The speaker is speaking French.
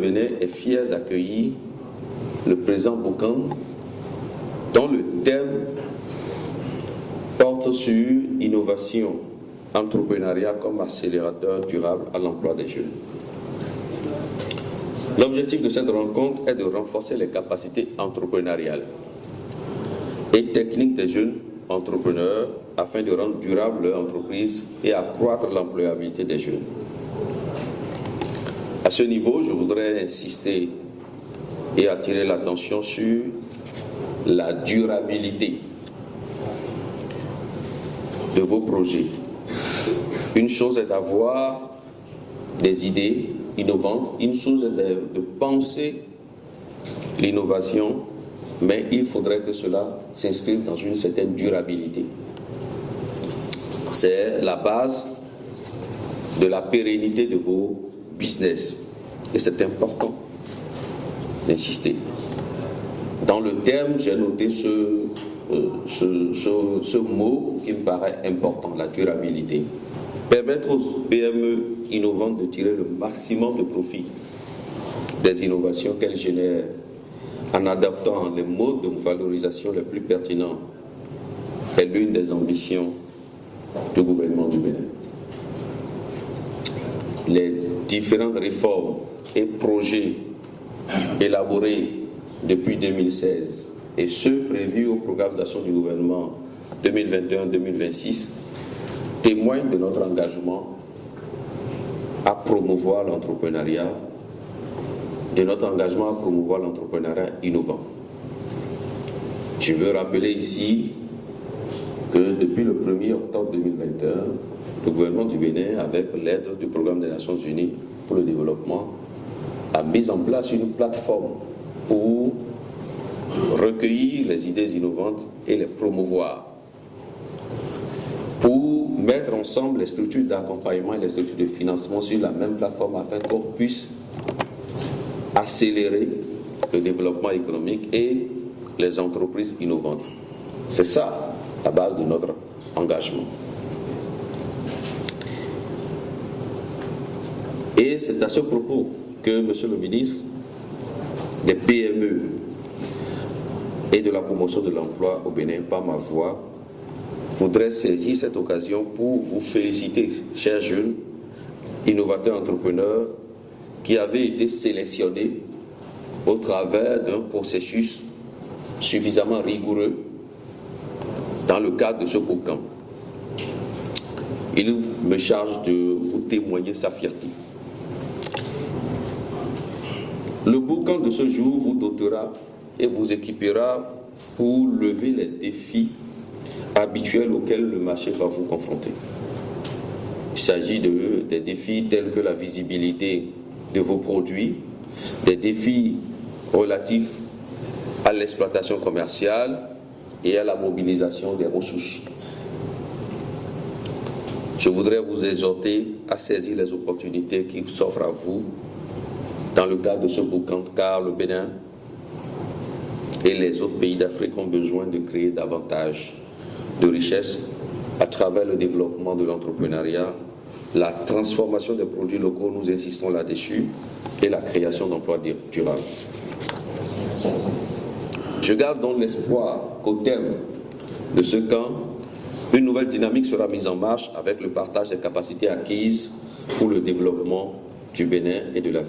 Bénin est fier d'accueillir le président Boucan, dont le thème porte sur innovation, entrepreneuriat comme accélérateur durable à l'emploi des jeunes. L'objectif de cette rencontre est de renforcer les capacités entrepreneuriales et techniques des jeunes entrepreneurs afin de rendre durable leur entreprise et accroître l'employabilité des jeunes. À ce niveau, je voudrais insister et attirer l'attention sur la durabilité de vos projets. Une chose est d'avoir des idées innovantes, une chose est de penser l'innovation, mais il faudrait que cela s'inscrive dans une certaine durabilité. C'est la base de la pérennité de vos business et c'est important d'insister. Dans le terme, j'ai noté ce mot qui me paraît important, la durabilité. Permettre aux PME innovantes de tirer le maximum de profit des innovations qu'elles génèrent en adaptant les modes de valorisation les plus pertinents est l'une des ambitions du gouvernement du Bénin. Les différentes réformes et projets élaborés depuis 2016 et ceux prévus au programme d'action du gouvernement 2021-2026 témoignent de notre engagement à promouvoir l'entrepreneuriat, innovant. Je veux rappeler ici que depuis le 1er octobre 2021, le gouvernement du Bénin, avec l'aide du programme des Nations Unies pour le développement, a mis en place une plateforme pour recueillir les idées innovantes et les promouvoir, pour mettre ensemble les structures d'accompagnement et les structures de financement sur la même plateforme afin qu'on puisse accélérer le développement économique et les entreprises innovantes. C'est ça la base de notre engagement. Et c'est à ce propos que, Monsieur le ministre, des PME et de la promotion de l'emploi au Bénin, par ma voix, voudrais saisir cette occasion pour vous féliciter, chers jeunes, innovateurs entrepreneurs, qui avez été sélectionnés au travers d'un processus suffisamment rigoureux dans le cadre de ce boucan. Il me charge de vous témoigner sa fierté. Le boucan de ce jour vous dotera et vous équipera pour lever les défis habituels auxquels le marché va vous confronter. Il s'agit des défis tels que la visibilité de vos produits, des défis relatifs à l'exploitation commerciale et à la mobilisation des ressources. Je voudrais vous exhorter à saisir les opportunités qui s'offrent à vous dans le cadre de ce boucan, car le Bénin et les autres pays d'Afrique ont besoin de créer davantage de richesses à travers le développement de l'entrepreneuriat, la transformation des produits locaux, nous insistons là-dessus, et la création d'emplois durables. Je garde donc l'espoir qu'au terme de ce camp, une nouvelle dynamique sera mise en marche avec le partage des capacités acquises pour le développement du Bénin et de l'Afrique.